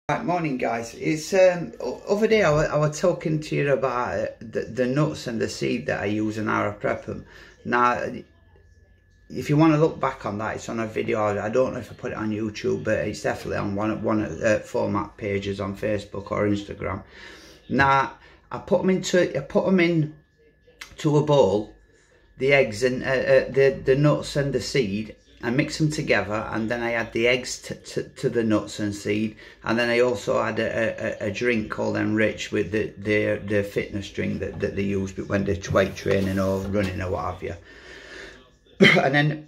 Right, morning guys. It's other day I was talking to you about the nuts and the seed that I use and how I prep them. Now, if you want to look back on that, it's on a video. I don't know if I put it on YouTube, but it's definitely on one of the format pages on Facebook or Instagram. Now, I put them into a bowl, the eggs and the nuts and the seed, and mix them together, and then I add the eggs to the nuts and seed, and then I also add a drink called Enrich with the fitness drink that they use when they're weight training or running or what have you. And then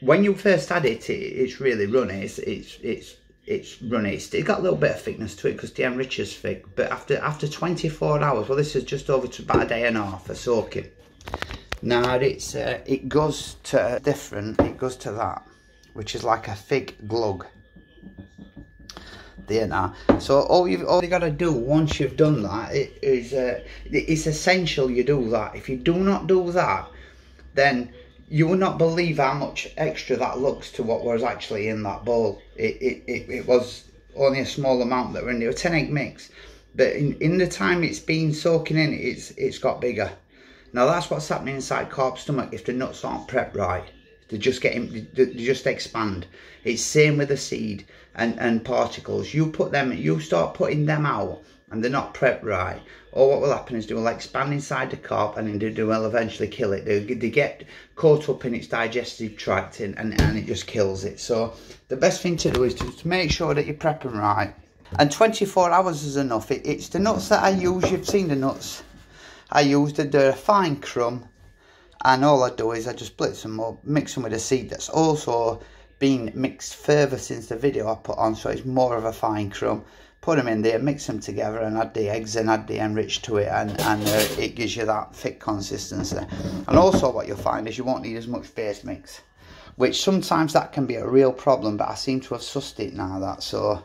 when you first add it, it's really runny. It's runny. It's got a little bit of thickness to it because the Enrich is thick. But after 24 hours, well, this is just over to about a day and a half for soaking. Now it goes to that, which is like a thick glug. There now. So all you got to do once you've done that, it's essential you do that. If you do not do that, then you will not believe how much extra that looks to what was actually in that bowl. It was only a small amount that were in there, a 10 egg mix, but in the time it's been soaking in, it's got bigger. Now that's what's happening inside carp's stomach if the nuts aren't prepped right. They just expand. It's same with the seed and particles. You start putting them out and they're not prepped right, or what will happen is they will expand inside the carp and they will eventually kill it. They get caught up in its digestive tract and it just kills it. So the best thing to do is to make sure that you're prepping right. And 24 hours is enough. It's the nuts that I use. You've seen the nuts I use. They're a fine crumb, and all I do is I just blitz them up, mix them with a seed that's also been mixed further since the video I put on, so it's more of a fine crumb. Put them in there, mix them together, and add the eggs and add the Enrich to it, and it gives you that thick consistency. And also what you'll find is you won't need as much base mix, which sometimes that can be a real problem, but I seem to have sussed it now that, so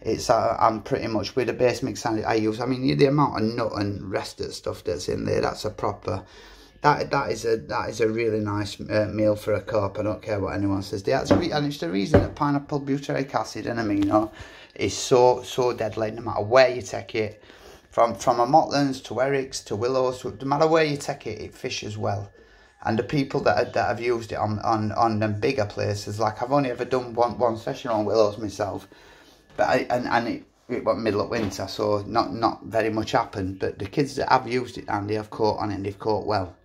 it's I'm pretty much with the base mix I use. I mean, the amount of nut and rest of stuff that's in there, that's a proper, that is a really nice meal for a carp. I don't care what anyone says. And it's the reason that pineapple butyric acid and amino is so deadly, no matter where you take it, from a Motlands to Eric's to Willows, no matter where you take it, it fishes well. And the people that have used it on them bigger places, like I've only ever done one session on Willows myself, but it went middle of winter, so not very much happened. But the kids that have used it and they have caught on it, and they've caught well.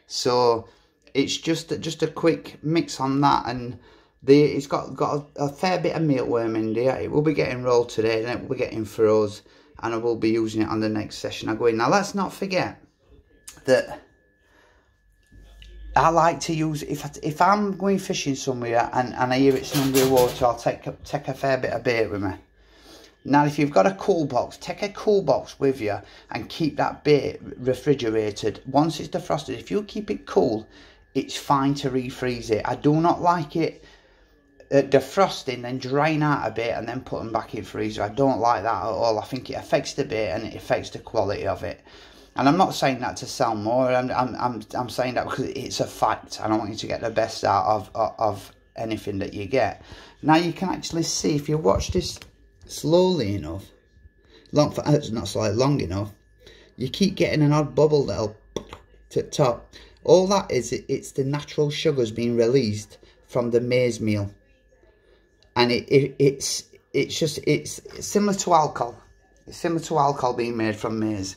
So it's just a quick mix on that, and it's got a fair bit of mealworm in there. It will be getting rolled today, and it will be getting froze, and I will be using it on the next session I go in. Now let's not forget that I like to use, if I'm going fishing somewhere and I hear it's hungry water, I'll take a fair bit of bait with me. Now if you've got a cool box, take a cool box with you and keep that bait refrigerated. Once it's defrosted, if you keep it cool, it's fine to refreeze it. I do not like it defrosting, then drying out a bit and then putting back in freezer. I don't like that at all. I think it affects the bait and it affects the quality of it. And I'm not saying that to sell more. I'm saying that because it's a fact, and I want you to get the best out of anything that you get. Now you can actually see, if you watch this slowly enough, long enough, you keep getting an odd bubble that'll to the top. All that is, it's the natural sugars being released from the maize meal, and it's similar to alcohol. It's similar to alcohol being made from maize.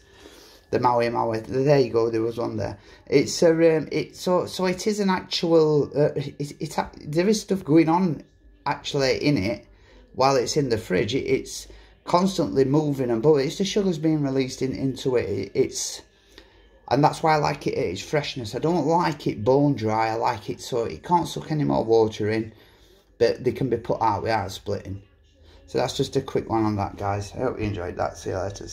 The Maui. There you go. There was one there. It's a so it is an actual. There is stuff going on actually in it while it's in the fridge. It's constantly moving, but it's the sugars being released into it. And that's why I like it. Its freshness. I don't like it bone dry. I like it so it can't suck any more water in, but they can be put out without splitting. So that's just a quick one on that, guys. I hope you enjoyed that. See you later.